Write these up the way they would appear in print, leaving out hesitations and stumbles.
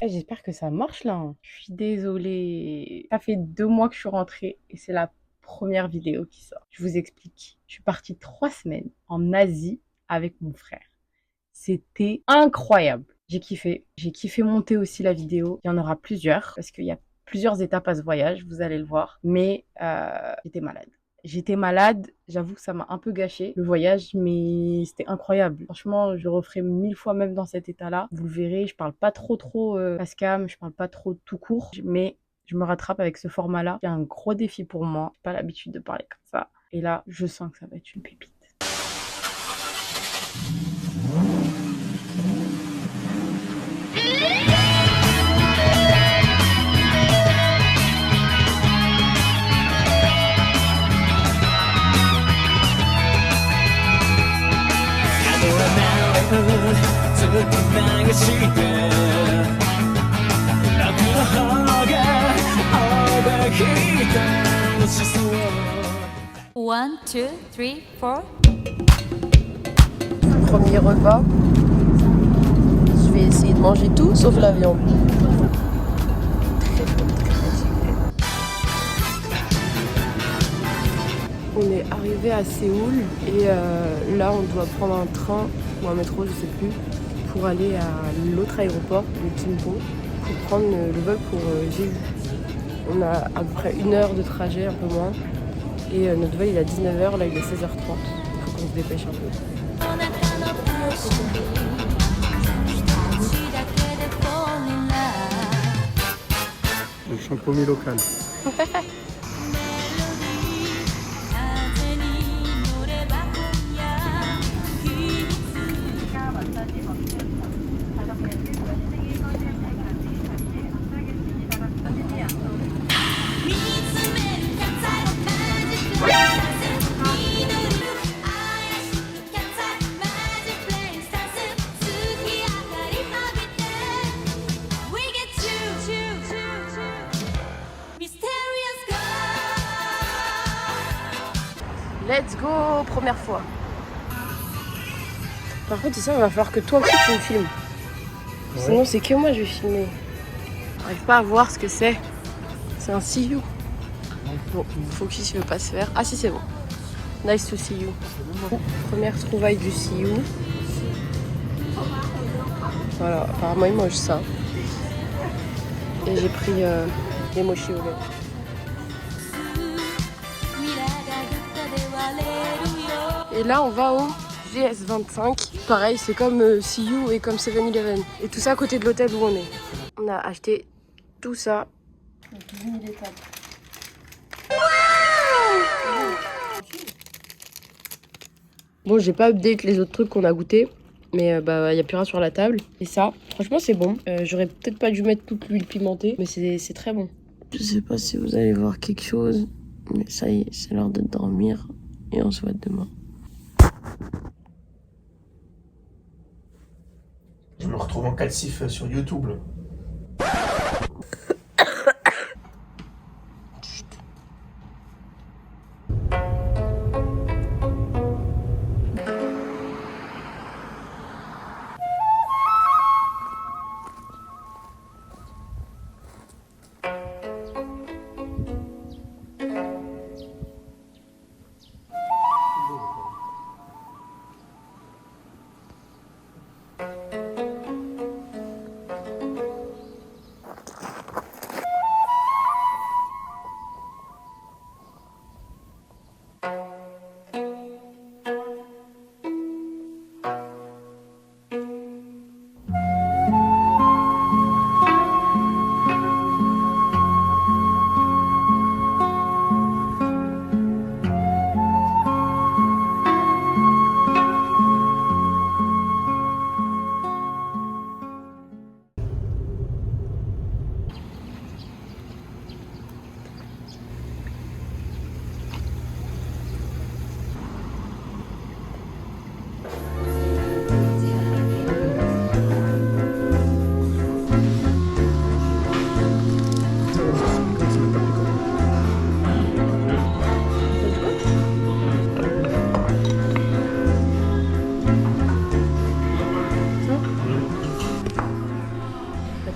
Eh, j'espère que ça marche là, hein. Je suis désolée. Ça fait 2 mois que je suis rentrée et c'est la première vidéo qui sort. Je vous explique. Je suis partie 3 semaines en Asie avec mon frère. C'était incroyable. J'ai kiffé. J'ai kiffé monter aussi la vidéo. Il y en aura plusieurs parce qu'il y a plusieurs étapes à ce voyage, vous allez le voir. Mais j'étais malade. J'étais malade, j'avoue que ça m'a un peu gâché le voyage, mais c'était incroyable. Franchement, je le referai 1000 fois même dans cet état-là. Vous le verrez, je parle pas trop face cam, je parle pas trop tout court, mais je me rattrape avec ce format-là. C'est un gros défi pour moi. J'ai pas l'habitude de parler comme ça. Et là, je sens que ça va être une pépite. One, two, three, four. Premier repas, je vais essayer de manger tout sauf la viande. On est arrivé à Séoul et là on doit prendre un train ou un métro, je sais plus, pour aller à l'autre aéroport, le Gimpo, pour prendre le vol pour Jeju. On a à peu près 1 heure de trajet, un peu moins. Et notre vol il est à 19h, là il est 16h30. Il faut qu'on se dépêche un peu. Le champomis local. Let's go, première fois. Par contre, c'est ça, il va falloir que toi aussi tu me filmes. Ouais. Sinon, c'est que moi je vais filmer. J'arrive pas à voir ce que c'est. C'est un see you. Bon, focus ne veut pas se faire. Ah si, c'est bon. Nice to see you. Première trouvaille du see you. Voilà, apparemment il mange ça. Et j'ai pris les mochis au lait. Et là, on va au GS25. Pareil, c'est comme See You et comme 7-Eleven. Et tout ça à côté de l'hôtel où on est. On a acheté tout ça. Bon, j'ai pas update les autres trucs qu'on a goûté. Mais bah, y a plus rien sur la table. Et ça, franchement, c'est bon. J'aurais peut-être pas dû mettre toute l'huile pimentée. Mais c'est très bon. Je sais pas si vous allez voir quelque chose. Mais ça y est, c'est l'heure de dormir. Et on se voit demain. Je me retrouve en calcif sur YouTube.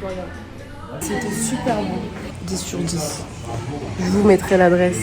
Voilà. C'était super bon. 10 sur 10. Je vous mettrai l'adresse.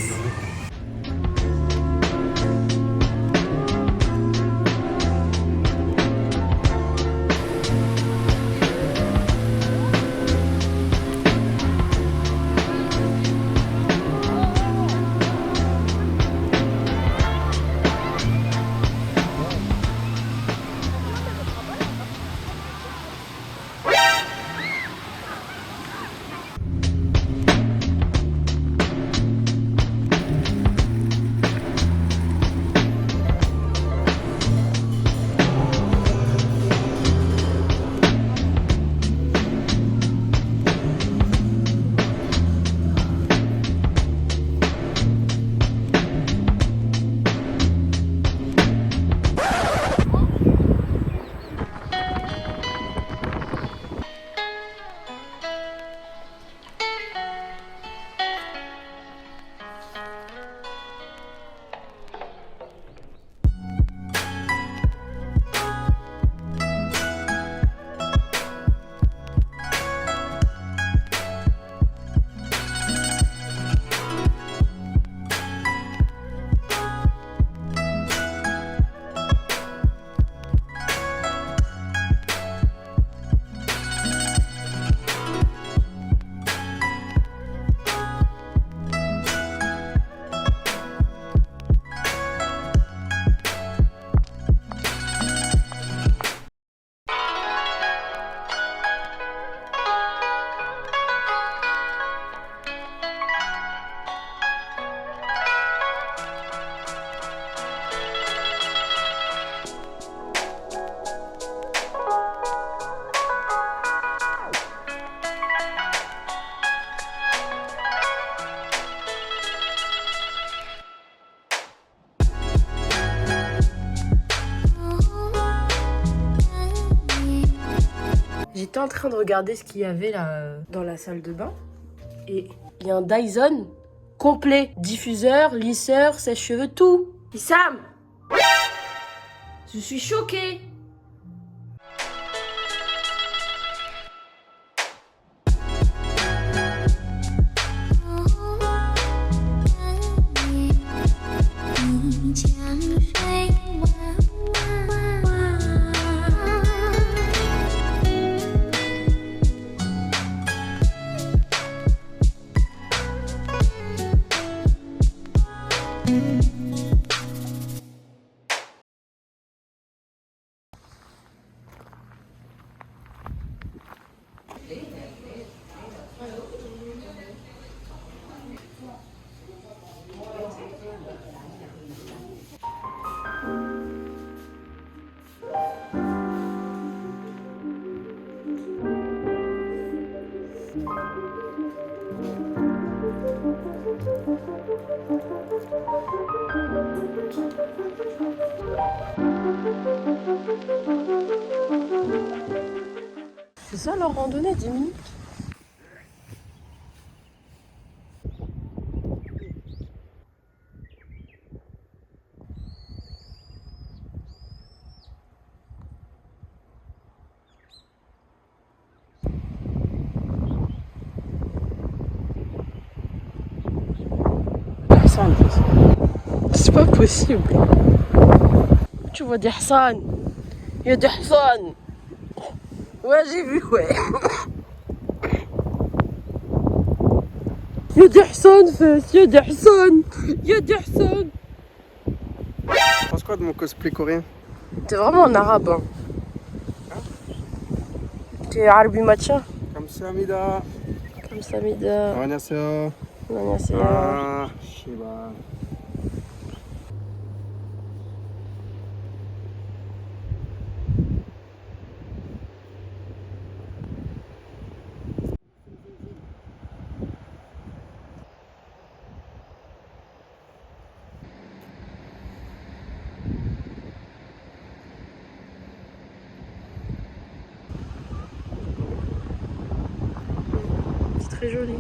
J'étais en train de regarder ce qu'il y avait là dans la salle de bain. Et il y a un Dyson complet. Diffuseur, lisseur, sèche-cheveux, tout. Issam, je suis choquée. C'est ça leur randonnée, 10 minutes? C'est pas possible. Tu vois des Hassan. Il y a des Hassan. Ouais, j'ai vu, ouais. Il y a des Hassan, fesse. Il y a des Hassan. Il y a des Hassan. Tu penses quoi de mon cosplay coréen? T'es vraiment en arabe, hein. T'es arabi matcha. Comme ça, Mida. Comme ça, Mida. 안녕하세요. 안녕하세요. Ah, Shiba. C'est très joli.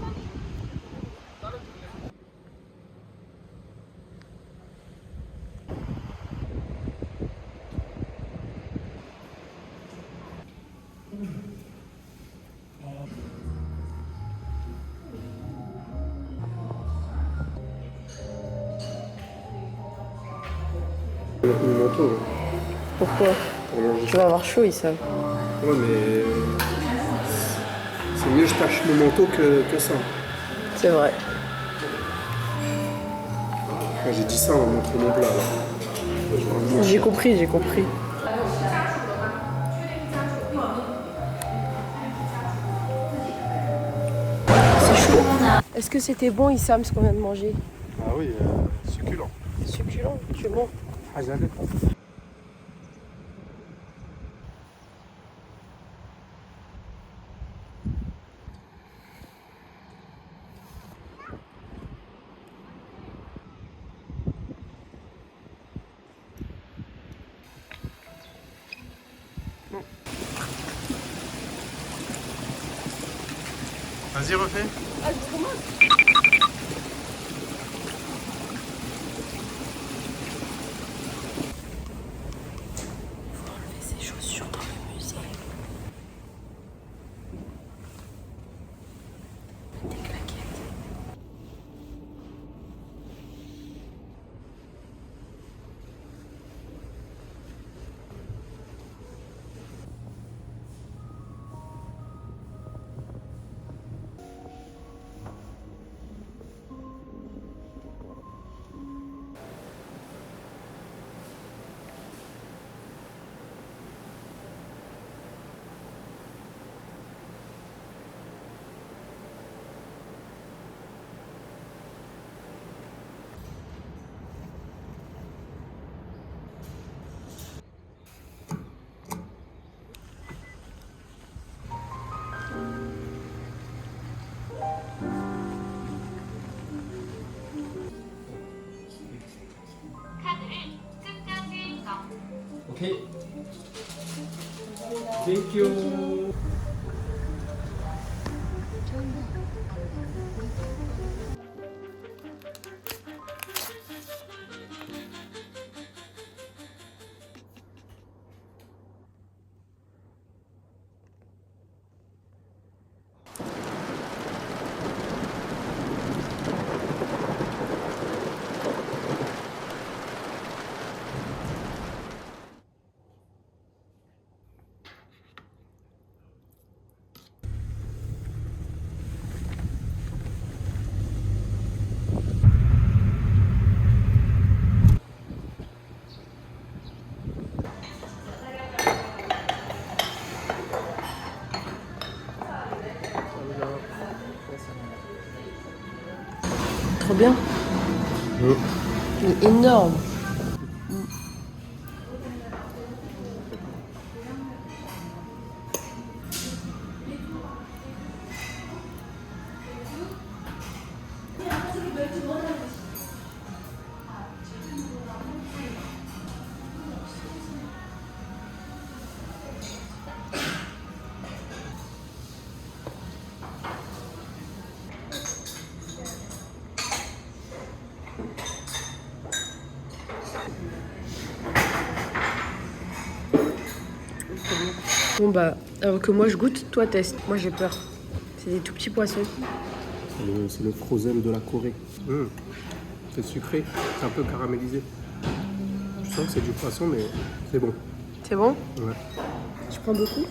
Mon manteau. Pourquoi? Pour manger. Tu vas avoir chaud, Issa. Ouais, mais. C'est mieux que je tâche mon manteau que ça. C'est vrai. Quand j'ai dit ça, on montre mon plat. Là. J'ai compris, j'ai compris. C'est chaud. Est-ce que c'était bon, Issam, ce qu'on vient de manger? Ah oui, succulent. Succulent, c'est bon. Ah, j'avais. Vas-y, refais. Ah, je commence. Faut enlever ses chaussures dans le musée. Des claquettes. Okay. Thank you. Trop bien. Énorme. Bon bah, avant que moi je goûte, toi teste. Moi j'ai peur. C'est des tout petits poissons. C'est le frozen de la Corée. C'est sucré, c'est un peu caramélisé. Je sens que c'est du poisson, mais c'est bon. C'est bon? Ouais. Je prends beaucoup?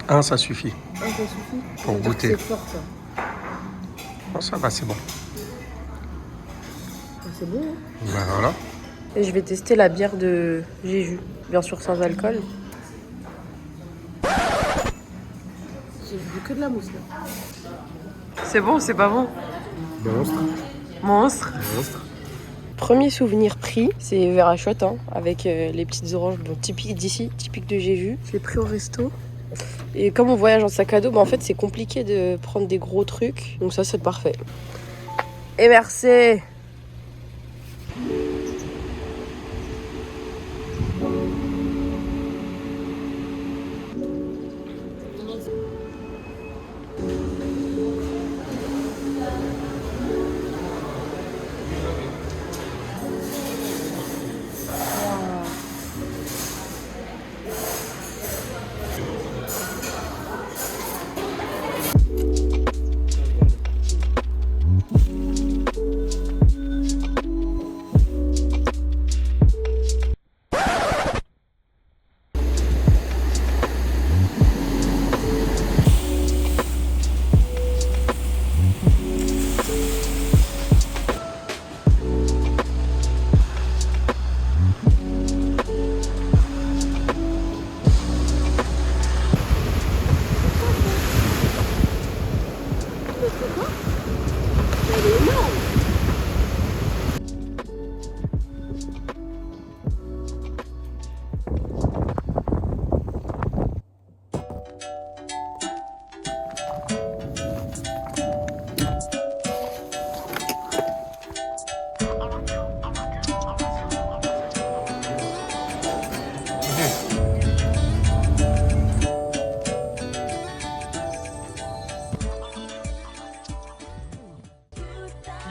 Un, ça suffit. Ah, ça suffit? Pour Ça veut dire goûter. que c'est fort ça. Bon, ça va, c'est bon. Ah, c'est bon, hein? Ben voilà. Et je vais tester la bière de Jeju. Bien sûr sans alcool. J'ai bu que de la mousse là. C'est bon ou c'est pas bon? Monstre. Monstre. Monstre. Premier souvenir pris, c'est vers Achot, hein, avec les petites oranges bon, typiques d'ici, typiques de Jeju. Je l'ai pris au resto. Et comme on voyage en sac à dos, bah, en fait c'est compliqué de prendre des gros trucs. Donc ça c'est parfait. Et merci.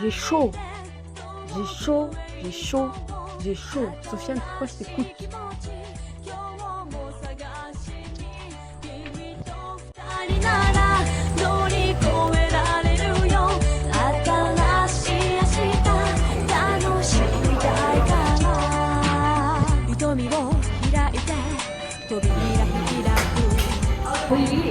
J'ai chaud. J'ai chaud, j'ai chaud, j'ai chaud. Sofiane, pourquoi je t'écoute? Oui.